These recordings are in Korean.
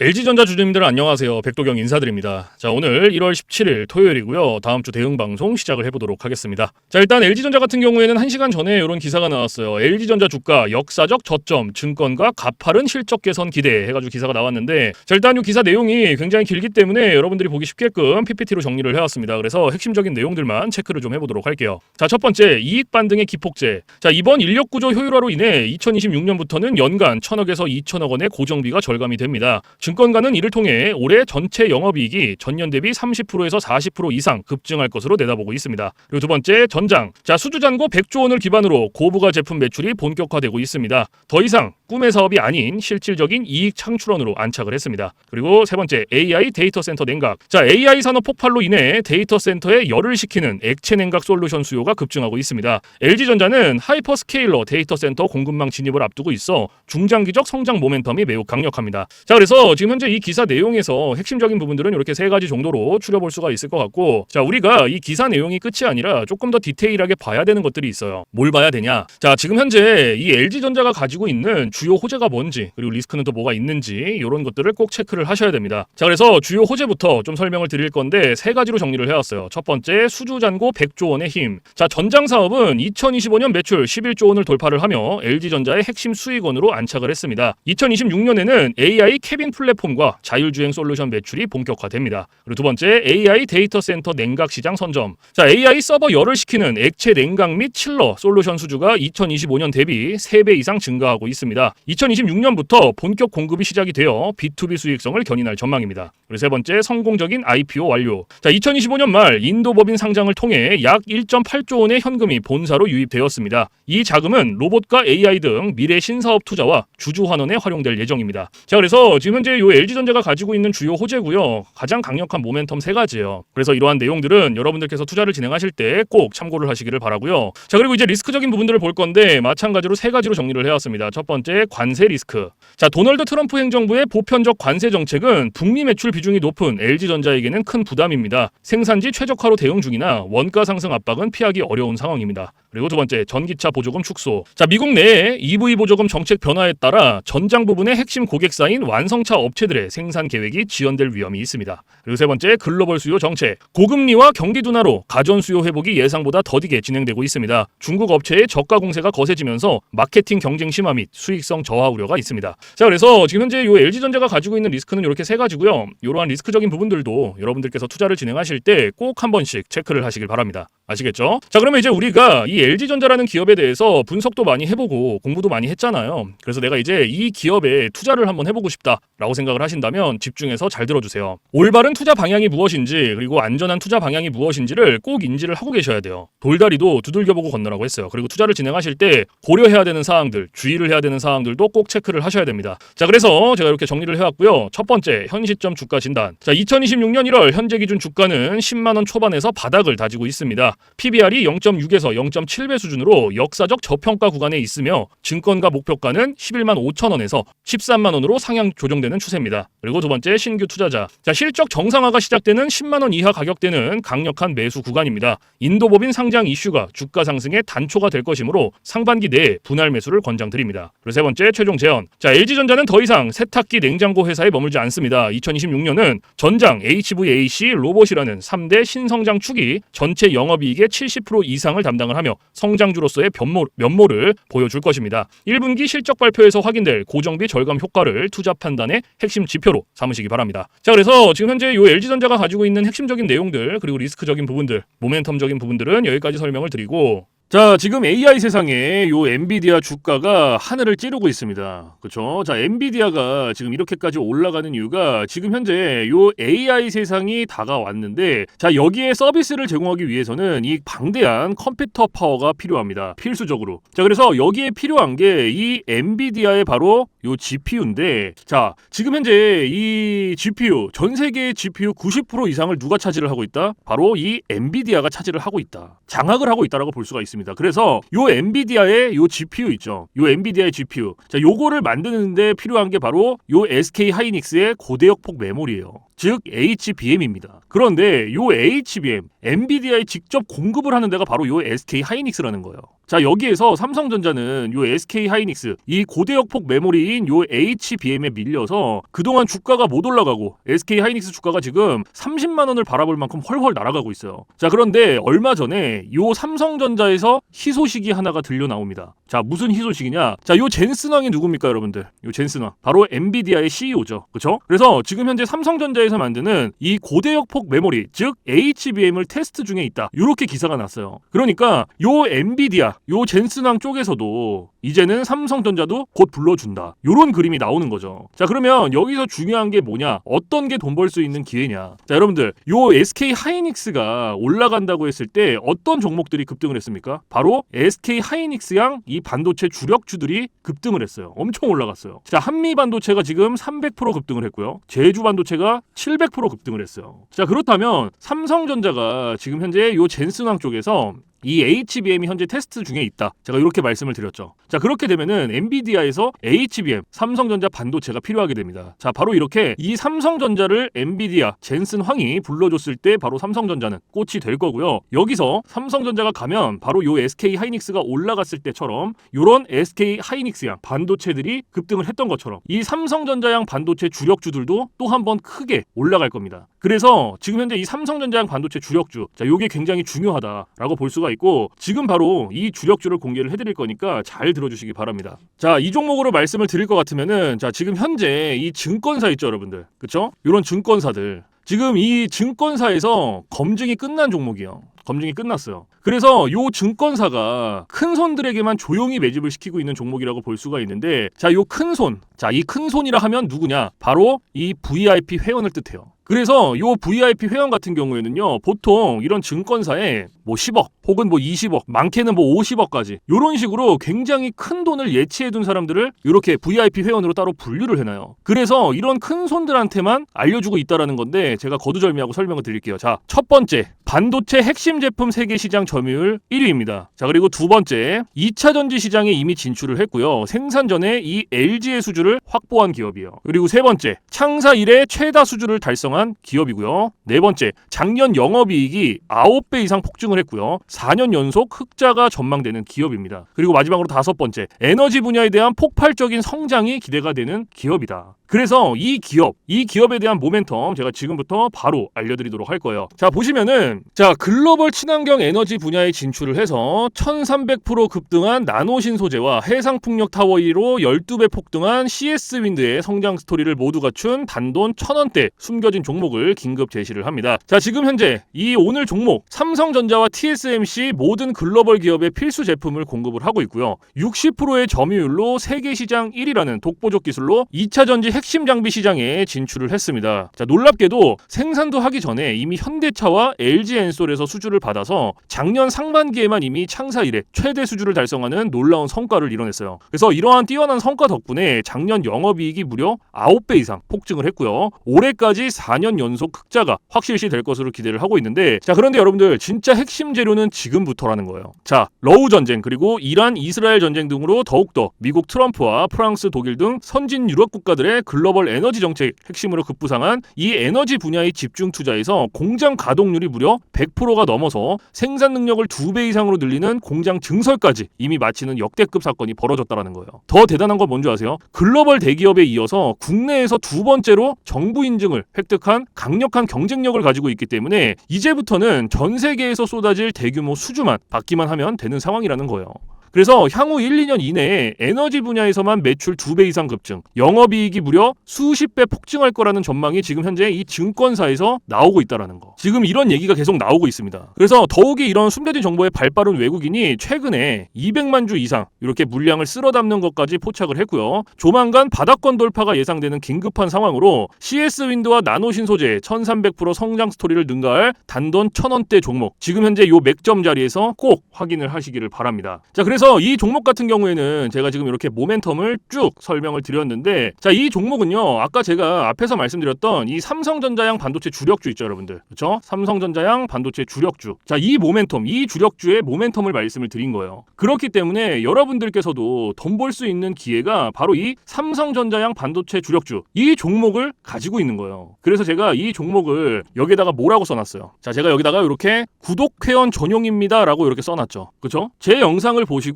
LG전자 주주님들 안녕하세요. 백도경 인사드립니다. 자, 오늘 1월 17일 토요일이고요. 다음 주 대응 방송 시작을 해보도록 하겠습니다. 자, 일단 LG전자 같은 경우에는 1시간 전에 이런 기사가 나왔어요. LG전자 주가 역사적 저점, 증권가 가파른 실적 개선 기대 해가지고 기사가 나왔는데, 자, 일단 이 기사 내용이 굉장히 길기 때문에 여러분들이 보기 쉽게끔 PPT로 정리를 해왔습니다. 그래서 핵심적인 내용들만 체크를 좀 해보도록 할게요. 자, 첫 번째, 이익 반등의 기폭제. 자, 이번 인력 구조 효율화로 인해 2026년부터는 연간 1,000억에서 2,000억 원의 고정비가 절감이 됩니다. 증권가는 이를 통해 올해 전체 영업이익이 전년 대비 30%에서 40% 이상 급증할 것으로 내다보고 있습니다. 그리고 두 번째, 전장. 자, 수주잔고 100조 원을 기반으로 고부가 제품 매출이 본격화되고 있습니다. 더 이상 꿈의 사업이 아닌 실질적인 이익 창출원으로 안착을 했습니다. 그리고 세 번째, AI 데이터 센터 냉각. 자, AI 산업 폭발로 인해 데이터 센터에 열을 식히는 액체 냉각 솔루션 수요가 급증하고 있습니다. LG전자는 하이퍼스케일러 데이터 센터 공급망 진입을 앞두고 있어 중장기적 성장 모멘텀이 매우 강력합니다. 자, 그래서 지금 현재 이 기사 내용에서 핵심적인 부분들은 이렇게 세 가지 정도로 추려볼 수가 있을 것 같고, 자, 우리가 이 기사 내용이 끝이 아니라 조금 더 디테일하게 봐야 되는 것들이 있어요. 뭘 봐야 되냐? 자, 지금 현재 이 LG전자가 가지고 있는 주요 호재가 뭔지, 그리고 리스크는 또 뭐가 있는지 이런 것들을 꼭 체크를 하셔야 됩니다. 자, 그래서 주요 호재부터 좀 설명을 드릴 건데 세 가지로 정리를 해왔어요. 첫 번째, 수주잔고 100조 원의 힘. 자, 전장 사업은 2025년 매출 11조 원을 돌파를 하며 LG전자의 핵심 수익원으로 안착을 했습니다. 2026년에는 AI 캐빈 플랫폼과 자율주행 솔루션 매출이 본격화됩니다. 그리고 두 번째, AI 데이터 센터 냉각 시장 선점. 자, AI 서버 열을 식히는 액체 냉각 및 칠러 솔루션 수주가 2025년 대비 3배 이상 증가하고 있습니다. 2026년부터 본격 공급이 시작이 되어 B2B 수익성을 견인할 전망입니다. 그리고 세 번째, 성공적인 IPO 완료. 자, 2025년 말 인도 법인 상장을 통해 약 1.8조 원의 현금이 본사로 유입되었습니다. 이 자금은 로봇과 AI 등 미래 신사업 투자와 주주 환원에 활용될 예정입니다. 자, 그래서 지금 현재 이 LG전자가 가지고 있는 주요 호재고요. 가장 강력한 모멘텀 세 가지예요. 그래서 이러한 내용들은 여러분들께서 투자를 진행하실 때 꼭 참고를 하시기를 바라고요. 자, 그리고 이제 리스크적인 부분들을 볼 건데 마찬가지로 세 가지로 정리를 해왔습니다. 첫 번째, 관세 리스크. 자, 도널드 트럼프 행정부의 보편적 관세 정책은 북미 매출 비중이 높은 LG전자에게는 큰 부담입니다. 생산지 최적화로 대응 중이나 원가 상승 압박은 피하기 어려운 상황입니다. 그리고 두 번째, 전기차 보조금 축소. 자, 미국 내에 EV 보조금 정책 변화에 따라 전장 부분의 핵심 고객사인 완성차 업체들의 생산 계획이 지연될 위험이 있습니다. 그리고 세 번째, 글로벌 수요 정책. 고금리와 경기 둔화로 가전 수요 회복이 예상보다 더디게 진행되고 있습니다. 중국 업체의 저가 공세가 거세지면서 마케팅 경쟁 심화 및 수익성 저하 우려가 있습니다. 자, 그래서 지금 현재 이 LG전자가 가지고 있는 리스크는 이렇게 세 가지고요. 이러한 리스크적인 부분들도 여러분들께서 투자를 진행하실 때 꼭 한 번씩 체크를 하시길 바랍니다. 아시겠죠? 자, 그러면 이제 우리가 이 LG전자라는 기업에 대해서 분석도 많이 해보고 공부도 많이 했잖아요. 그래서 내가 이제 이 기업에 투자를 한번 해보고 싶다라고 생각을 하신다면 집중해서 잘 들어주세요. 올바른 투자 방향이 무엇인지, 그리고 안전한 투자 방향이 무엇인지를 꼭 인지를 하고 계셔야 돼요. 돌다리도 두들겨보고 건너라고 했어요. 그리고 투자를 진행하실 때 고려해야 되는 사항들, 주의를 해야 되는 사항들도 꼭 체크를 하셔야 됩니다. 자, 그래서 제가 이렇게 정리를 해왔고요. 첫 번째, 현 시점 주가 진단. 자, 2026년 1월 현재 기준 주가는 10만 원 초반에서 바닥을 다지고 있습니다. PBR이 0.6에서 0.7배 수준으로 역사적 저평가 구간에 있으며 증권가 목표가는 11만 5천 원에서 13만 원으로 상향 조정되는 추세입니다. 그리고 두 번째, 신규 투자자. 자, 실적 정상화가 시작되는 10만 원 이하 가격대는 강력한 매수 구간입니다. 인도 법인 상장 이슈가 주가 상승의 단초가 될 것이므로 상반기 내에 분할 매수를 권장드립니다. 그리고 세 번째, 최종 제언. 자, LG전자는 더 이상 세탁기 냉장고 회사에 머물지 않습니다. 2026년은 전장, HVAC, 로봇이라는 3대 신성장 축이 전체 영업이익의 70% 이상을 담당을 하며 성장주로서의 면모를 보여줄 것입니다. 1분기 실적 발표에서 확인될 고정비 절감 효과를 투자 판단의 핵심 지표로 삼으시기 바랍니다. 자, 그래서 지금 현재 이 LG전자가 가지고 있는 핵심적인 내용들, 그리고 리스크적인 부분들, 모멘텀적인 부분들은 여기까지 설명을 드리고, 자, 지금 AI 세상에 요 엔비디아 주가가 하늘을 찌르고 있습니다. 그렇죠? 자, 엔비디아가 지금 이렇게까지 올라가는 이유가 지금 현재 요 AI 세상이 다가왔는데, 자, 여기에 서비스를 제공하기 위해서는 이 방대한 컴퓨터 파워가 필요합니다. 필수적으로. 자, 그래서 여기에 필요한 게 이 엔비디아의 바로 요 GPU인데, 자, 지금 현재 이 GPU, 전 세계의 GPU 90% 이상을 누가 차지를 하고 있다? 바로 이 엔비디아가 차지를 하고 있다. 장악을 하고 있다라고 볼 수가 있습니다. 있습니다. 그래서 요 엔비디아의 요 GPU 있죠. 요 엔비디아의 GPU. 자, 요거를 만드는데 필요한 게 바로 요 SK 하이닉스의 고대역폭 메모리예요. 즉 HBM입니다. 그런데 요 HBM, 엔비디아에 직접 공급을 하는 데가 바로 요 SK 하이닉스라는 거예요. 자, 여기에서 삼성전자는 요 SK 하이닉스 이 고대역폭 메모리인 요 HBM에 밀려서 그동안 주가가 못 올라가고 SK 하이닉스 주가가 지금 30만 원을 바라볼 만큼 헐헐 날아가고 있어요. 자, 그런데 얼마 전에 요 삼성전자에서 희소식이 하나가 들려 나옵니다. 자, 무슨 희소식이냐? 자, 요 젠슨 왕이 누굽니까, 여러분들? 요 젠슨 왕. 바로 엔비디아의 CEO죠. 그렇죠? 그래서 지금 현재 삼성전자에서 만드는 이 고대역폭 메모리, 즉 HBM을 테스트 중에 있다. 요렇게 기사가 났어요. 그러니까 요 엔비디아, 요 젠슨 왕 쪽에서도 이제는 삼성전자도 곧 불러준다. 요런 그림이 나오는 거죠. 자, 그러면 여기서 중요한 게 뭐냐? 어떤 게 돈 벌 수 있는 기회냐? 자, 여러분들, 요 SK 하이닉스가 올라간다고 했을 때 어떤 종목들이 급등을 했습니까? 바로 SK 하이닉스양 이 반도체 주력주들이 급등을 했어요. 엄청 올라갔어요. 자, 한미 반도체가 지금 300% 급등을 했고요. 제주 반도체가 700% 급등을 했어요. 자, 그렇다면 삼성전자가 지금 현재 요 젠슨왕 쪽에서 이 HBM이 현재 테스트 중에 있다. 제가 이렇게 말씀을 드렸죠. 자, 그렇게 되면은 엔비디아에서 HBM, 삼성전자 반도체가 필요하게 됩니다. 자, 바로 이렇게 이 삼성전자를 엔비디아, 젠슨 황이 불러줬을 때 바로 삼성전자는 꽃이 될 거고요. 여기서 삼성전자가 가면 바로 요 SK 하이닉스가 올라갔을 때처럼 요런 SK 하이닉스양 반도체들이 급등을 했던 것처럼 이 삼성전자양 반도체 주력주들도 또 한 번 크게 올라갈 겁니다. 그래서 지금 현재 이 삼성전자양 반도체 주력주, 자, 요게 굉장히 중요하다라고 볼 수가 있고 지금 바로 이 주력주를 공개를 해드릴 거니까 잘 들어주시기 바랍니다. 자, 이 종목으로 말씀을 드릴 것 같으면은 자, 지금 현재 이 증권사 있죠, 여러분들, 그쵸? 이런 증권사들 지금 이 증권사에서 검증이 끝난 종목이에요. 검증이 끝났어요. 그래서 요 증권사가 큰 손들에게만 조용히 매집을 시키고 있는 종목이라고 볼 수가 있는데 자, 요 큰 손, 자, 이 큰 손이라 하면 누구냐? 바로 이 VIP 회원을 뜻해요. 그래서 요 VIP 회원 같은 경우에는요, 보통 이런 증권사에 뭐 10억 혹은 뭐 20억, 많게는 뭐 50억까지 요런 식으로 굉장히 큰 돈을 예치해둔 사람들을 이렇게 VIP 회원으로 따로 분류를 해놔요. 그래서 이런 큰 손들한테만 알려주고 있다라는 건데 제가 거두절미하고 설명을 드릴게요. 자, 첫 번째, 반도체 핵심 제품 세계 시장 점유율 1위입니다. 자, 그리고 두 번째, 2차 전지 시장에 이미 진출을 했고요. 생산 전에 이 LG의 수주를 확보한 기업이에요. 그리고 세 번째, 창사 이래 최다 수주를 달성한 기업이고요. 네 번째, 작년 영업이익이 9배 이상 폭증을 했고요. 4년 연속 흑자가 전망되는 기업입니다. 그리고 마지막으로 다섯 번째, 에너지 분야에 대한 폭발적인 성장이 기대가 되는 기업이다. 그래서 이 기업에 대한 모멘텀 제가 지금부터 바로 알려드리도록 할 거예요. 자, 보시면은 자, 글로벌 친환경 에너지 분야에 진출을 해서 1300% 급등한 나노신 소재와 해상풍력 타워 1위로 12배 폭등한 CS윈드의 성장 스토리를 모두 갖춘 단돈 1000원대 숨겨진 종목을 긴급 제시를 합니다. 자, 지금 현재 이 오늘 종목 삼성전자와 TSMC 모든 글로벌 기업의 필수 제품을 공급을 하고 있고요. 60%의 점유율로 세계 시장 1위라는 독보적 기술로 2차 전지 핵심 장비 시장에 진출을 했습니다. 자, 놀랍게도 생산도 하기 전에 이미 현대차와 LG엔솔에서 수주를 받아서 작년 상반기에만 이미 창사 이래 최대 수주를 달성하는 놀라운 성과를 이뤄냈어요. 그래서 이러한 뛰어난 성과 덕분에 작년 영업이익이 무려 9배 이상 폭증을 했고요. 올해까지 4년 연속 흑자가 확실시 될 것으로 기대를 하고 있는데 자, 그런데 여러분들 진짜 핵심 재료는 지금부터라는 거예요. 자, 러우 전쟁 그리고 이란 이스라엘 전쟁 등으로 더욱더 미국 트럼프와 프랑스 독일 등 선진 유럽 국가들의 글로벌 에너지 정책 핵심으로 급부상한 이 에너지 분야의 집중 투자에서 공장 가동률이 무려 100%가 넘어서 생산 능력을 2배 이상으로 늘리는 공장 증설까지 이미 마치는 역대급 사건이 벌어졌다라는 거예요. 더 대단한 건 뭔지 아세요? 글로벌 대기업에 이어서 국내에서 두 번째로 정부 인증을 획득한 강력한 경쟁력을 가지고 있기 때문에 이제부터는 전 세계에서 쏟아질 대규모 수주만 받기만 하면 되는 상황이라는 거예요. 그래서 향후 1, 2년 이내에 에너지 분야에서만 매출 2배 이상 급증, 영업이익이 무려 수십 배 폭증할 거라는 전망이 지금 현재 이 증권사에서 나오고 있다는 거. 지금 이런 얘기가 계속 나오고 있습니다. 그래서 더욱이 이런 숨겨진 정보에 발빠른 외국인이 최근에 200만 주 이상 이렇게 물량을 쓸어 담는 것까지 포착을 했고요. 조만간 바닥권 돌파가 예상되는 긴급한 상황으로 CS윈드와 나노신 소재 1300% 성장 스토리를 능가할 단돈 1000원대 종목, 지금 현재 요 맥점 자리에서 꼭 확인을 하시기를 바랍니다. 자, 그래서 그래서 이 종목 같은 경우에는 제가 지금 이렇게 모멘텀을 쭉 설명을 드렸는데, 자, 이 종목은요, 아까 제가 앞에서 말씀드렸던 이 삼성전자양 반도체 주력주 있죠, 여러분들. 그렇죠? 삼성전자양 반도체 주력주. 자, 이 모멘텀, 이 주력주의 모멘텀을 말씀을 드린 거예요. 그렇기 때문에 여러분들께서도 돈 벌 수 있는 기회가 바로 이 삼성전자양 반도체 주력주, 이 종목을 가지고 있는 거예요. 그래서 제가 이 종목을 여기다가 뭐라고 써놨어요. 자, 제가 여기다가 이렇게 구독 회원 전용입니다 라고 이렇게 써놨죠. 그쵸? 제 영상을 보시고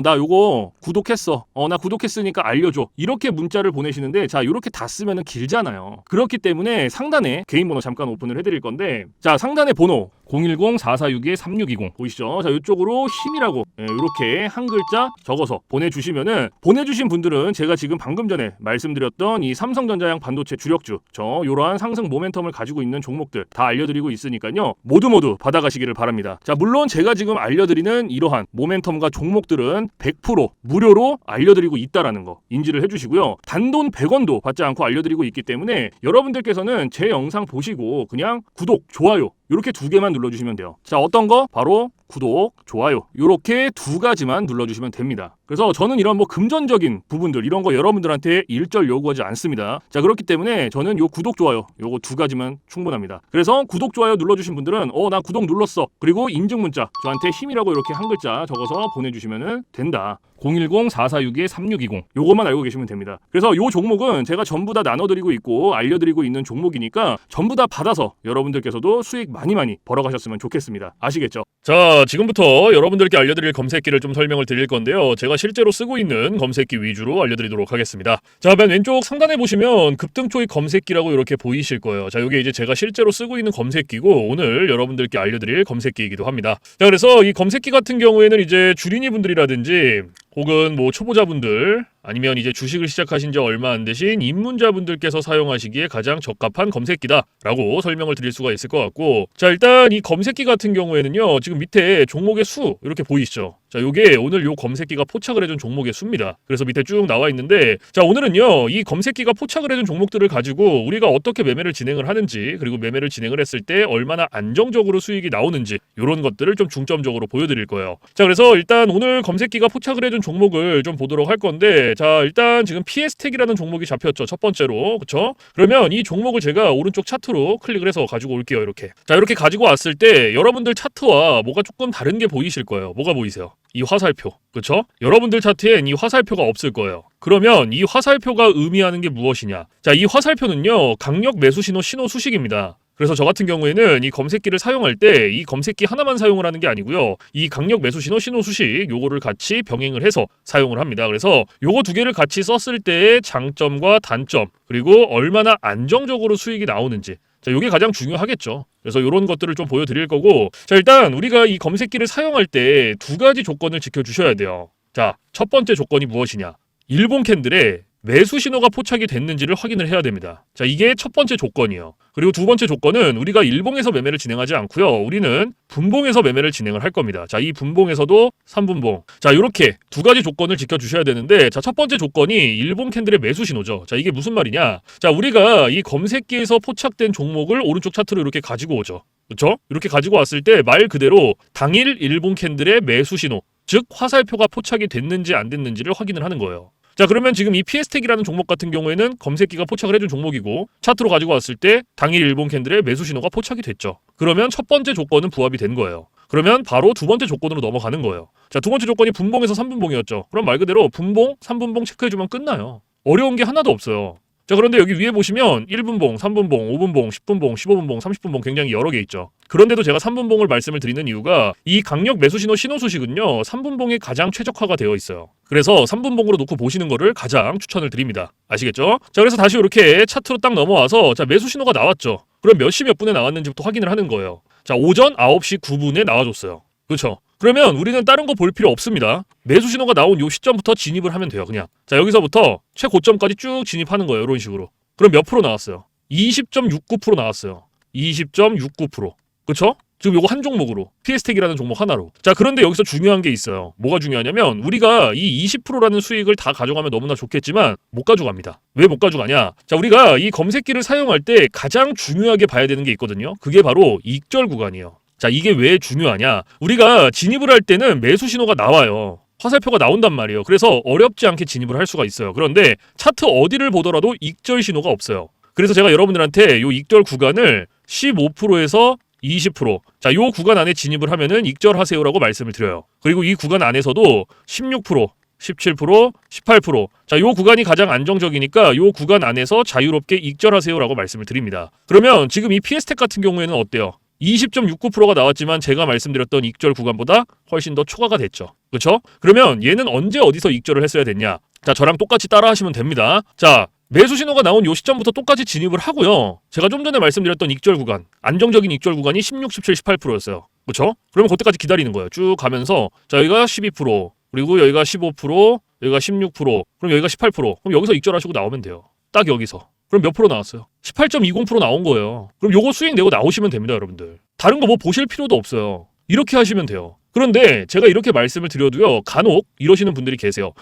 나 요거 구독했어, 나 구독했으니까 알려줘, 이렇게 문자를 보내시는데, 자, 이렇게 다 쓰면은 길잖아요. 그렇기 때문에 상단에 개인 번호 잠깐 오픈을 해드릴 건데, 자, 상단에 번호 010-4462-3620 보이시죠? 자, 이쪽으로 힘이라고 이렇게 한 글자 적어서 보내주시면은, 보내주신 분들은 제가 지금 방금 전에 말씀드렸던 이 삼성전자양 반도체 주력주, 이러한 상승 모멘텀을 가지고 있는 종목들 다 알려드리고 있으니까요, 모두 받아가시기를 바랍니다. 자, 물론 제가 지금 알려드리는 이러한 모멘텀과 종목들은 100% 무료로 알려드리고 있다라는 거 인지를 해주시고요. 단돈 100원도 받지 않고 알려드리고 있기 때문에 여러분들께서는 제 영상 보시고 그냥 구독, 좋아요 이렇게 두 개만 눌러주시면 돼요. 자, 어떤 거? 바로 구독, 좋아요 이렇게 두 가지만 눌러주시면 됩니다. 그래서 저는 이런 뭐 금전적인 부분들 이런 거 여러분들한테 일절 요구하지 않습니다. 자, 그렇기 때문에 저는 요 구독, 좋아요 요거 두 가지만 충분합니다. 그래서 구독, 좋아요 눌러주신 분들은 나 구독 눌렀어, 그리고 인증 문자 저한테 힘이라고 이렇게 한 글자 적어서 보내주시면 된다. 010-4462-3620 요것만 알고 계시면 됩니다. 그래서 요 종목은 제가 전부 다 나눠드리고 있고 알려드리고 있는 종목이니까 전부 다 받아서 여러분들께서도 수익 많이 벌어가셨으면 좋겠습니다. 아시겠죠? 자, 지금부터 여러분들께 알려드릴 검색기를 좀 설명을 드릴 건데요, 제가 실제로 쓰고 있는 검색기 위주로 알려드리도록 하겠습니다. 자, 맨 왼쪽 상단에 보시면 급등초입 검색기라고 이렇게 보이실 거예요. 자, 이게 이제 제가 실제로 쓰고 있는 검색기고 오늘 여러분들께 알려드릴 검색기이기도 합니다. 자, 그래서 이 검색기 같은 경우에는 이제 주린이 분들이라든지 혹은 뭐 초보자분들 아니면 이제 주식을 시작하신 지 얼마 안 되신 입문자분들께서 사용하시기에 가장 적합한 검색기다라고 설명을 드릴 수가 있을 것 같고, 자, 일단 이 검색기 같은 경우에는요, 지금 밑에 종목의 수 이렇게 보이시죠? 자, 요게 오늘 요 검색기가 포착을 해준 종목의 수입니다. 그래서 밑에 쭉 나와 있는데, 자, 오늘은요 이 검색기가 포착을 해준 종목들을 가지고 우리가 어떻게 매매를 진행을 하는지, 그리고 매매를 진행을 했을 때 얼마나 안정적으로 수익이 나오는지 이런 것들을 좀 중점적으로 보여드릴 거예요. 자, 그래서 일단 오늘 검색기가 포착을 해준 종목을 좀 보도록 할 건데, 자, 일단 지금 PS텍이라는 종목이 잡혔죠, 첫 번째로. 그쵸? 그러면 이 종목을 제가 오른쪽 차트로 클릭을 해서 가지고 올게요. 이렇게. 자, 이렇게 가지고 왔을 때 여러분들 차트와 뭐가 조금 다른 게 보이실 거예요. 뭐가 보이세요? 이 화살표. 그쵸? 여러분들 차트엔 이 화살표가 없을 거예요. 그러면 이 화살표가 의미하는 게 무엇이냐? 자, 이 화살표는요, 강력 매수 신호 수식입니다. 그래서 저 같은 경우에는 이 검색기를 사용할 때 이 검색기 하나만 사용을 하는 게 아니고요, 이 강력 매수 신호 수식 요거를 같이 병행을 해서 사용을 합니다. 그래서 요거 두 개를 같이 썼을 때의 장점과 단점, 그리고 얼마나 안정적으로 수익이 나오는지, 자, 요게 가장 중요하겠죠. 그래서 이런 것들을 좀 보여드릴 거고, 자, 일단 우리가 이 검색기를 사용할 때 두 가지 조건을 지켜주셔야 돼요. 자, 첫 번째 조건이 무엇이냐? 일본 캔들에 매수 신호가 포착이 됐는지를 확인을 해야 됩니다. 자, 이게 첫 번째 조건이에요. 그리고 두 번째 조건은 우리가 일봉에서 매매를 진행하지 않고요, 우리는 분봉에서 매매를 진행을 할 겁니다. 자, 이 분봉에서도 3분봉. 자, 이렇게 두 가지 조건을 지켜주셔야 되는데, 자, 첫 번째 조건이 일본 캔들의 매수 신호죠. 자, 이게 무슨 말이냐? 자, 우리가 이 검색기에서 포착된 종목을 오른쪽 차트로 이렇게 가지고 오죠. 그렇죠? 이렇게 가지고 왔을 때 말 그대로 당일 일본 캔들의 매수 신호, 즉 화살표가 포착이 됐는지 안 됐는지를 확인을 하는 거예요. 자, 그러면 지금 이 PS텍이라는 종목 같은 경우에는 검색기가 포착을 해준 종목이고 차트로 가지고 왔을 때 당일 일본 캔들의 매수 신호가 포착이 됐죠. 그러면 첫 번째 조건은 부합이 된 거예요. 그러면 바로 두 번째 조건으로 넘어가는 거예요. 자, 두 번째 조건이 분봉에서 3분봉이었죠. 그럼 말 그대로 분봉, 3분봉 체크해주면 끝나요. 어려운 게 하나도 없어요. 자, 그런데 여기 위에 보시면 1분봉, 3분봉, 5분봉, 10분봉, 15분봉, 30분봉 굉장히 여러 개 있죠. 그런데도 제가 3분봉을 말씀을 드리는 이유가 이 강력 매수 신호 수식은요, 3분봉에 가장 최적화가 되어 있어요. 그래서 3분봉으로 놓고 보시는 거를 가장 추천을 드립니다. 아시겠죠? 자, 그래서 다시 이렇게 차트로 딱 넘어와서, 자, 매수 신호가 나왔죠. 그럼 몇 시 몇 분에 나왔는지부터 확인을 하는 거예요. 자, 오전 9시 9분에 나와줬어요. 그렇죠? 그러면 우리는 다른 거 볼 필요 없습니다. 매수 신호가 나온 요 시점부터 진입을 하면 돼요, 그냥. 자, 여기서부터 최고점까지 쭉 진입하는 거예요, 이런 식으로. 그럼 몇 프로 나왔어요? 20.69% 나왔어요. 20.69%. 그쵸? 지금 요거 한 종목으로, PS텍이라는 종목 하나로. 자, 그런데 여기서 중요한 게 있어요. 뭐가 중요하냐면 우리가 이 20%라는 수익을 다 가져가면 너무나 좋겠지만 못 가져갑니다. 왜 못 가져가냐? 자, 우리가 이 검색기를 사용할 때 가장 중요하게 봐야 되는 게 있거든요. 그게 바로 익절 구간이에요. 자, 이게 왜 중요하냐? 우리가 진입을 할 때는 매수 신호가 나와요. 화살표가 나온단 말이에요. 그래서 어렵지 않게 진입을 할 수가 있어요. 그런데 차트 어디를 보더라도 익절 신호가 없어요. 그래서 제가 여러분들한테 이 익절 구간을 15%에서 20%, 자, 요 구간 안에 진입을 하면은 익절하세요라고 말씀을 드려요. 그리고 이 구간 안에서도 16%, 17%, 18%. 자, 요 구간이 가장 안정적이니까 요 구간 안에서 자유롭게 익절하세요라고 말씀을 드립니다. 그러면 지금 이 피에스텍 같은 경우에는 어때요? 20.69%가 나왔지만 제가 말씀드렸던 익절 구간보다 훨씬 더 초과가 됐죠. 그렇죠? 그러면 얘는 언제 어디서 익절을 했어야 됐냐? 자, 저랑 똑같이 따라 하시면 됩니다. 자, 매수 신호가 나온 요 시점부터 똑같이 진입을 하고요. 제가 좀 전에 말씀드렸던 익절 구간, 안정적인 익절 구간이 16, 17, 18%였어요. 그렇죠? 그러면 그때까지 기다리는 거예요. 쭉 가면서 자, 여기가 12%, 그리고 여기가 15%, 여기가 16%, 그럼 여기가 18%. 그럼 여기서 익절하시고 나오면 돼요. 딱 여기서. 그럼 몇 프로 나왔어요? 18.20% 나온 거예요. 그럼 요거 수익 내고 나오시면 됩니다, 여러분들. 다른 거 뭐 보실 필요도 없어요. 이렇게 하시면 돼요. 그런데 제가 이렇게 말씀을 드려도요, 간혹 이러시는 분들이 계세요.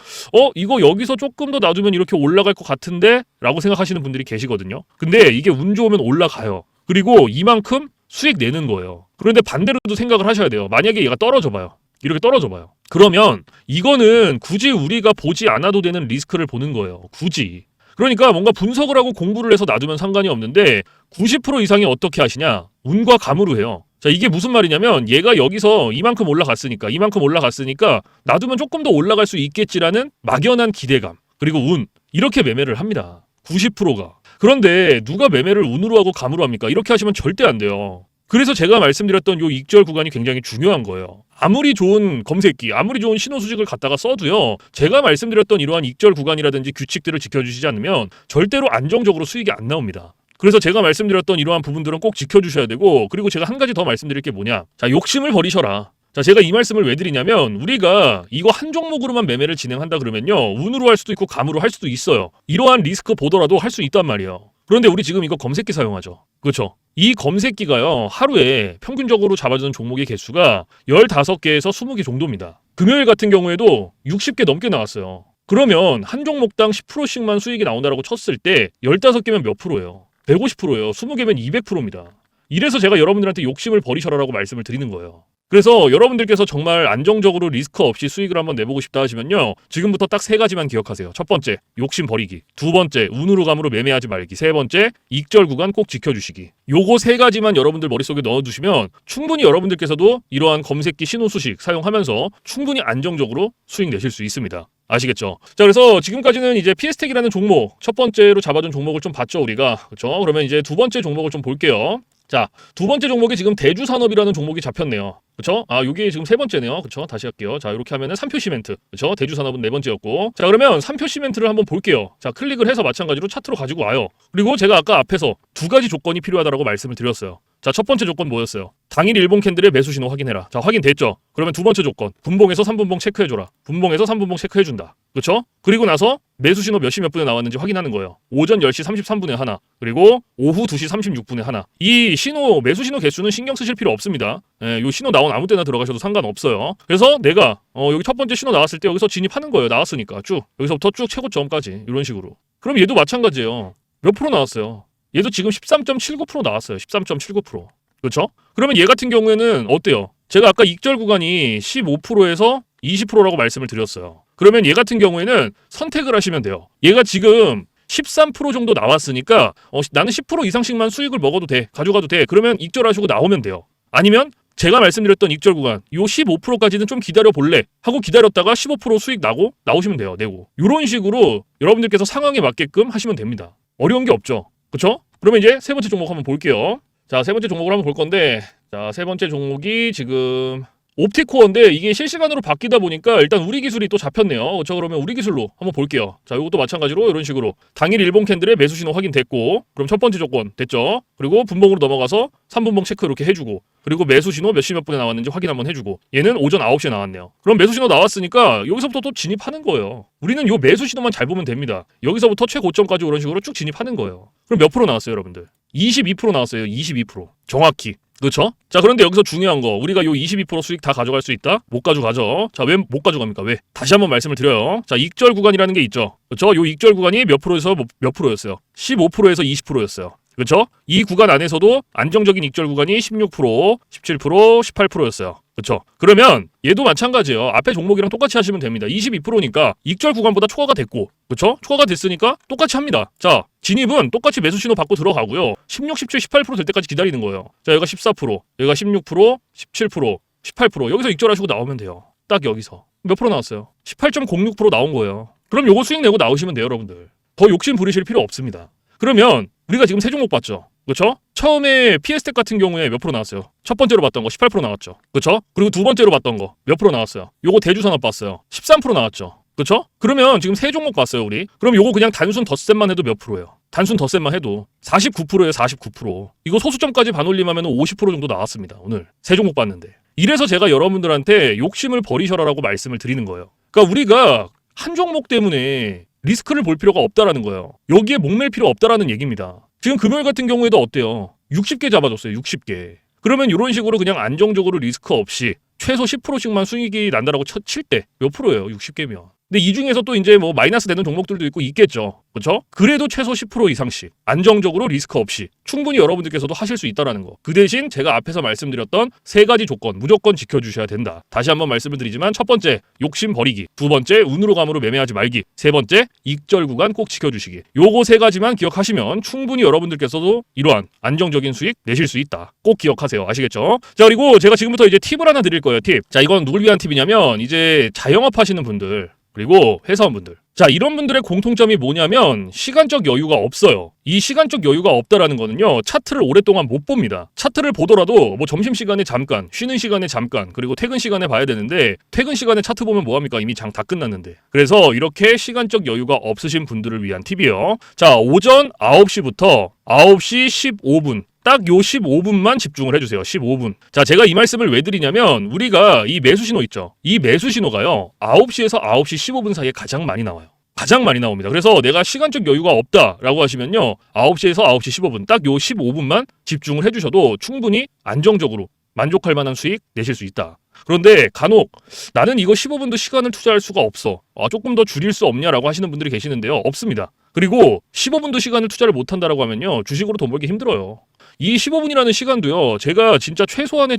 이거 여기서 조금 더 놔두면 이렇게 올라갈 것 같은데? 라고 생각하시는 분들이 계시거든요. 근데 이게 운 좋으면 올라가요. 그리고 이만큼 수익 내는 거예요. 그런데 반대로도 생각을 하셔야 돼요. 만약에 얘가 떨어져 봐요. 이렇게 떨어져 봐요. 그러면 이거는 굳이 우리가 보지 않아도 되는 리스크를 보는 거예요. 굳이. 그러니까 뭔가 분석을 하고 공부를 해서 놔두면 상관이 없는데 90% 이상이 어떻게 하시냐? 운과 감으로 해요. 자, 이게 무슨 말이냐면 얘가 여기서 이만큼 올라갔으니까 놔두면 조금 더 올라갈 수 있겠지라는 막연한 기대감, 그리고 운, 이렇게 매매를 합니다. 90%가. 그런데 누가 매매를 운으로 하고 감으로 합니까? 이렇게 하시면 절대 안 돼요. 그래서 제가 말씀드렸던 요 익절 구간이 굉장히 중요한 거예요. 아무리 좋은 검색기, 아무리 좋은 신호 수식을 갖다가 써도요, 제가 말씀드렸던 이러한 익절 구간이라든지 규칙들을 지켜주시지 않으면 절대로 안정적으로 수익이 안 나옵니다. 그래서 제가 말씀드렸던 이러한 부분들은 꼭 지켜주셔야 되고, 그리고 제가 한 가지 더 말씀드릴 게 뭐냐? 자, 욕심을 버리셔라. 자, 제가 이 말씀을 왜 드리냐면, 우리가 이거 한 종목으로만 매매를 진행한다 그러면요, 운으로 할 수도 있고 감으로 할 수도 있어요. 이러한 리스크 보더라도 할 수 있단 말이에요. 그런데 우리 지금 이거 검색기 사용하죠. 그렇죠? 이 검색기가요, 하루에 평균적으로 잡아주는 종목의 개수가 15개에서 20개 정도입니다. 금요일 같은 경우에도 60개 넘게 나왔어요. 그러면 한 종목당 10%씩만 수익이 나온다라고 쳤을 때 15개면 몇 프로예요? 150%예요. 20개면 200%입니다. 이래서 제가 여러분들한테 욕심을 버리셔라라고 말씀을 드리는 거예요. 그래서 여러분들께서 정말 안정적으로 리스크 없이 수익을 한번 내보고 싶다 하시면요, 지금부터 딱 3가지만 기억하세요. 첫 번째, 욕심 버리기. 두 번째, 운으로 감으로 매매하지 말기. 세 번째, 익절 구간 꼭 지켜주시기. 요거 3가지만 여러분들 머릿속에 넣어두시면 충분히 여러분들께서도 이러한 검색기 신호 수식 사용하면서 충분히 안정적으로 수익 내실 수 있습니다. 아시겠죠? 자, 그래서 지금까지는 이제 피에스텍이라는 종목, 첫 번째로 잡아준 종목을 좀 봤죠, 우리가. 그렇죠? 그러면 이제 두 번째 종목을 좀 볼게요. 자, 두 번째 종목이 지금 대주산업이라는 종목이 잡혔네요. 그쵸? 아, 요게 지금 세 번째네요. 그쵸? 다시 할게요. 자, 이렇게 하면은 3표 시멘트. 그쵸? 대주산업은 네 번째였고. 자, 그러면 3표 시멘트를 한번 볼게요. 자, 클릭을 해서 마찬가지로 차트로 가지고 와요. 그리고 제가 아까 앞에서 2가지 조건이 필요하다고 말씀을 드렸어요. 자, 첫 번째 조건 뭐였어요? 당일 일봉 캔들의 매수 신호 확인해라. 자, 확인됐죠? 그러면 두 번째 조건, 분봉에서 3분봉 체크해줘라. 분봉에서 3분봉 체크해준다. 그쵸? 그리고 나서 매수 신호 몇 시 몇 분에 나왔는지 확인하는 거예요. 오전 10시 33분에 하나, 그리고 오후 2시 36분에 하나. 이 신호, 매수 신호 개수는 신경 쓰실 필요 없습니다. 요 신호 나온 아무 때나 들어가셔도 상관없어요. 그래서 내가 여기 첫 번째 신호 나왔을 때 여기서 진입하는 거예요. 나왔으니까 쭉 여기서부터 쭉 최고점까지 이런 식으로. 그럼 얘도 마찬가지예요. 몇 프로 나왔어요? 얘도 지금 13.79% 나왔어요. 13.79%. 그렇죠? 그러면 얘 같은 경우에는 어때요? 제가 아까 익절 구간이 15%에서 20%라고 말씀을 드렸어요. 그러면 얘 같은 경우에는 선택을 하시면 돼요. 얘가 지금 13% 정도 나왔으니까 나는 10% 이상씩만 수익을 먹어도 돼. 가져가도 돼. 그러면 익절하시고 나오면 돼요. 아니면 제가 말씀드렸던 익절 구간 요 15%까지는 좀 기다려볼래 하고 기다렸다가 15% 수익 나고 나오시면 돼요. 내고. 이런 식으로 여러분들께서 상황에 맞게끔 하시면 됩니다. 어려운 게 없죠. 그렇죠? 그러면 이제 세 번째 종목 한번 볼게요. 자, 세 번째 종목을 한번 볼 건데, 자, 세 번째 종목이 지금 옵티코어인데 이게 실시간으로 바뀌다 보니까 일단 우리 기술이 또 잡혔네요. 그렇죠? 그러면 우리 기술로 한번 볼게요. 자, 이것도 마찬가지로 이런 식으로 당일 일봉 캔들의 매수 신호 확인됐고, 그럼 첫 번째 조건 됐죠? 그리고 분봉으로 넘어가서 3분봉 체크 이렇게 해주고, 그리고 매수 신호 몇 시 몇 분에 나왔는지 확인 한번 해주고, 얘는 오전 9시에 나왔네요. 그럼 매수 신호 나왔으니까 여기서부터 또 진입하는 거예요. 우리는 요 매수 신호만 잘 보면 됩니다. 여기서부터 최고점까지 이런 식으로 쭉 진입하는 거예요. 그럼 몇 프로 나왔어요, 여러분들? 22% 나왔어요. 22%. 정확히. 그렇죠? 자, 그런데 여기서 중요한 거, 우리가 요 22% 수익 다 가져갈 수 있다? 못 가져가죠. 자, 왜 못 가져갑니까? 왜? 다시 한번 말씀을 드려요. 자, 익절 구간이라는 게 있죠. 그렇죠? 요 익절 구간이 몇 프로에서 몇 프로였어요? 15%에서 20%였어요. 그렇죠? 이 구간 안에서도 안정적인 익절 구간이 16%, 17%, 18%였어요. 그렇죠? 그러면 얘도 마찬가지예요. 앞에 종목이랑 똑같이 하시면 됩니다. 22%니까 익절 구간보다 초과가 됐고, 그렇죠? 초과가 됐으니까 똑같이 합니다. 자, 진입은 똑같이 매수 신호 받고 들어가고요. 16, 17, 18%될 때까지 기다리는 거예요. 자, 여기가 14%, 여기가 16%, 17%, 18% 여기서 익절하시고 나오면 돼요. 딱 여기서 몇 프로 나왔어요? 18.06% 나온 거예요. 그럼 요거 수익 내고 나오시면 돼요, 여러분들. 더 욕심 부리실 필요 없습니다. 그러면 우리가 지금 세 종목 봤죠? 그렇죠? 처음에 PS텍 같은 경우에 몇 프로 나왔어요? 첫 번째로 봤던 거 18% 나왔죠. 그렇죠? 그리고 두 번째로 봤던 거 몇 프로 나왔어요? 요거 대주산업 봤어요. 13% 나왔죠. 그렇죠? 그러면 지금 세 종목 봤어요, 우리. 그럼 요거 그냥 단순 덧셈만 해도 몇 프로예요? 단순 덧셈만 해도 49%예요, 49%. 이거 소수점까지 반올림하면 50% 정도 나왔습니다, 오늘. 세 종목 봤는데. 이래서 제가 여러분들한테 욕심을 버리셔라라고 말씀을 드리는 거예요. 그러니까 우리가 한 종목 때문에 리스크를 볼 필요가 없다라는 거예요. 여기에 목맬 필요 없다라는 얘기입니다. 지금 금요일 같은 경우에도 어때요? 60개 잡아줬어요. 60개. 그러면 이런 식으로 그냥 안정적으로 리스크 없이 최소 10%씩만 수익이 난다라고 칠 때 몇 프로예요? 60개면. 근데 이 중에서 또 이제 뭐 마이너스 되는 종목들도 있고 있겠죠. 그렇죠? 그래도 최소 10% 이상씩 안정적으로 리스크 없이 충분히 여러분들께서도 하실 수 있다라는 거. 그 대신 제가 앞에서 말씀드렸던 세 가지 조건 무조건 지켜주셔야 된다. 다시 한번 말씀을 드리지만 첫 번째 욕심 버리기, 두 번째 운으로 감으로 매매하지 말기, 세 번째 익절 구간 꼭 지켜주시기. 요거 세 가지만 기억하시면 충분히 여러분들께서도 이러한 안정적인 수익 내실 수 있다. 꼭 기억하세요. 아시겠죠? 자, 그리고 제가 지금부터 이제 팁을 하나 드릴 거예요. 팁. 자, 이건 누굴 위한 팁이냐면 이제 자영업 하시는 분들 그리고 회사원분들. 자, 이런 분들의 공통점이 뭐냐면 시간적 여유가 없어요. 이 시간적 여유가 없다라는 거는요. 차트를 오랫동안 못 봅니다. 차트를 보더라도 뭐 점심시간에 잠깐, 쉬는 시간에 잠깐, 그리고 퇴근 시간에 봐야 되는데 퇴근 시간에 차트 보면 뭐합니까? 이미 장 다 끝났는데. 그래서 이렇게 시간적 여유가 없으신 분들을 위한 팁이에요. 자, 오전 9시부터 9시 15분 딱 요 15분만 집중을 해주세요. 15분. 자, 제가 이 말씀을 왜 드리냐면 우리가 이 매수 신호 있죠. 이 매수 신호가요. 9시에서 9시 15분 사이에 가장 많이 나와요. 가장 많이 나옵니다. 그래서 내가 시간적 여유가 없다라고 하시면요. 9시에서 9시 15분 딱 요 15분만 집중을 해주셔도 충분히 안정적으로 만족할 만한 수익 내실 수 있다. 그런데 간혹 나는 이거 15분도 시간을 투자할 수가 없어. 조금 더 줄일 수 없냐라고 하시는 분들이 계시는데요. 없습니다. 그리고 15분도 시간을 투자를 못한다라고 하면요. 주식으로 돈 벌기 힘들어요. 이 15분이라는 시간도요. 제가 진짜 최소한의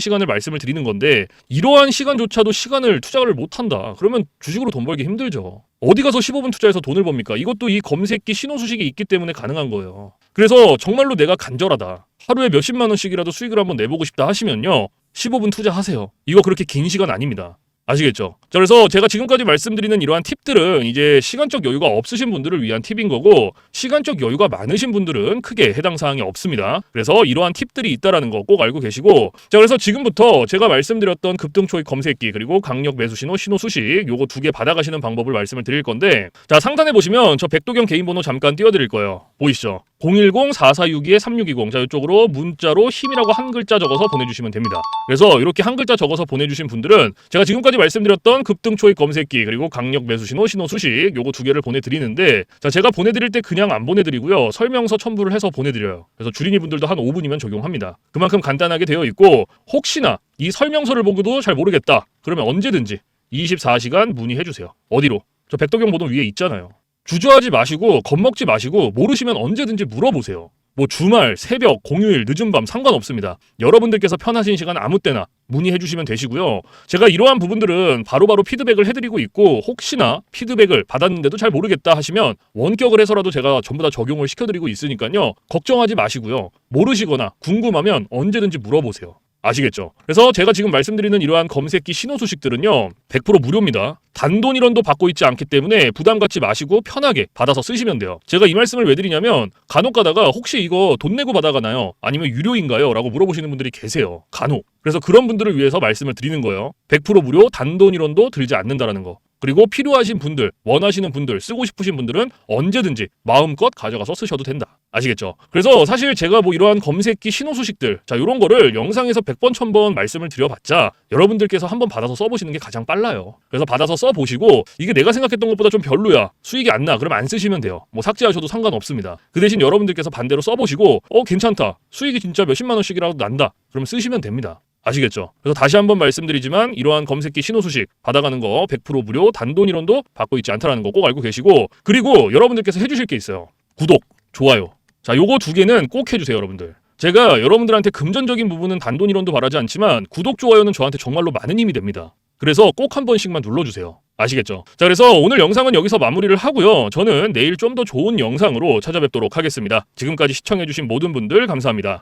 시간을 말씀을 드리는 건데 이러한 시간조차도 시간을 투자를 못한다. 그러면 주식으로 돈 벌기 힘들죠. 어디 가서 15분 투자해서 돈을 법니까? 이것도 이 검색기 신호수식이 있기 때문에 가능한 거예요. 그래서 정말로 내가 간절하다. 하루에 몇십만 원씩이라도 수익을 한번 내보고 싶다 하시면요. 15분 투자하세요. 이거 그렇게 긴 시간 아닙니다. 아시겠죠? 자, 그래서 제가 지금까지 말씀드리는 이러한 팁들은 이제 시간적 여유가 없으신 분들을 위한 팁인 거고 시간적 여유가 많으신 분들은 크게 해당 사항이 없습니다. 그래서 이러한 팁들이 있다라는 거 꼭 알고 계시고 자, 그래서 지금부터 제가 말씀드렸던 급등 초입 검색기 그리고 강력 매수 신호, 신호 수식 요거 두 개 받아가시는 방법을 말씀을 드릴 건데 자, 상단에 보시면 저 백도경 개인 번호 잠깐 띄워드릴 거예요. 보이시죠? 010-4462-3620 자, 이쪽으로 문자로 힘이라고 한 글자 적어서 보내주시면 됩니다. 그래서 이렇게 한 글자 적어서 보내주신 분들은 제가 지금까지 말씀드렸던 급등 초입 검색기 그리고 강력 매수 신호, 신호 수식 요거 두 개를 보내드리는데 자, 제가 보내드릴 때 그냥 안 보내드리고요. 설명서 첨부를 해서 보내드려요. 그래서 주린이 분들도 한 5분이면 적용합니다. 그만큼 간단하게 되어 있고 혹시나 이 설명서를 보고도 잘 모르겠다. 그러면 언제든지 24시간 문의해주세요. 어디로? 저 백도경 번호 위에 있잖아요. 주저하지 마시고 겁먹지 마시고 모르시면 언제든지 물어보세요. 뭐 주말, 새벽, 공휴일, 늦은 밤 상관없습니다. 여러분들께서 편하신 시간 아무 때나 문의해 주시면 되시고요. 제가 이러한 부분들은 바로바로 피드백을 해드리고 있고 혹시나 피드백을 받았는데도 잘 모르겠다 하시면 원격을 해서라도 제가 전부 다 적용을 시켜드리고 있으니까요. 걱정하지 마시고요. 모르시거나 궁금하면 언제든지 물어보세요. 아시겠죠? 그래서 제가 지금 말씀드리는 이러한 검색기 신호 수식들은요 100% 무료입니다. 단돈 1원도 받고 있지 않기 때문에 부담 갖지 마시고 편하게 받아서 쓰시면 돼요. 제가 이 말씀을 왜 드리냐면 간혹 가다가 혹시 이거 돈 내고 받아가나요? 아니면 유료인가요? 라고 물어보시는 분들이 계세요. 간혹. 그래서 그런 분들을 위해서 말씀을 드리는 거예요. 100% 무료 단돈 1원도 들지 않는다라는 거. 그리고 필요하신 분들, 원하시는 분들, 쓰고 싶으신 분들은 언제든지 마음껏 가져가서 쓰셔도 된다. 아시겠죠? 그래서 사실 제가 뭐 이러한 검색기 신호 수식들 자 이런 거를 영상에서 100번 1000번 말씀을 드려봤자 여러분들께서 한번 받아서 써보시는 게 가장 빨라요. 그래서 받아서 써보시고 이게 내가 생각했던 것보다 좀 별로야. 수익이 안 나. 그럼 안 쓰시면 돼요. 뭐 삭제하셔도 상관없습니다. 그 대신 여러분들께서 반대로 써보시고 괜찮다. 수익이 진짜 몇십만 원씩이라도 난다. 그럼 쓰시면 됩니다. 아시겠죠? 그래서 다시 한번 말씀드리지만 이러한 검색기 신호 수식 받아가는 거 100% 무료 단돈 1원도 받고 있지 않다라는 거 꼭 알고 계시고 그리고 여러분들께서 해주실 게 있어요. 구독, 좋아요. 자, 요거 두 개는 꼭 해주세요, 여러분들. 제가 여러분들한테 금전적인 부분은 단돈 1원도 바라지 않지만 구독, 좋아요는 저한테 정말로 많은 힘이 됩니다. 그래서 꼭 한 번씩만 눌러주세요. 아시겠죠? 자, 그래서 오늘 영상은 여기서 마무리를 하고요. 저는 내일 좀 더 좋은 영상으로 찾아뵙도록 하겠습니다. 지금까지 시청해주신 모든 분들 감사합니다.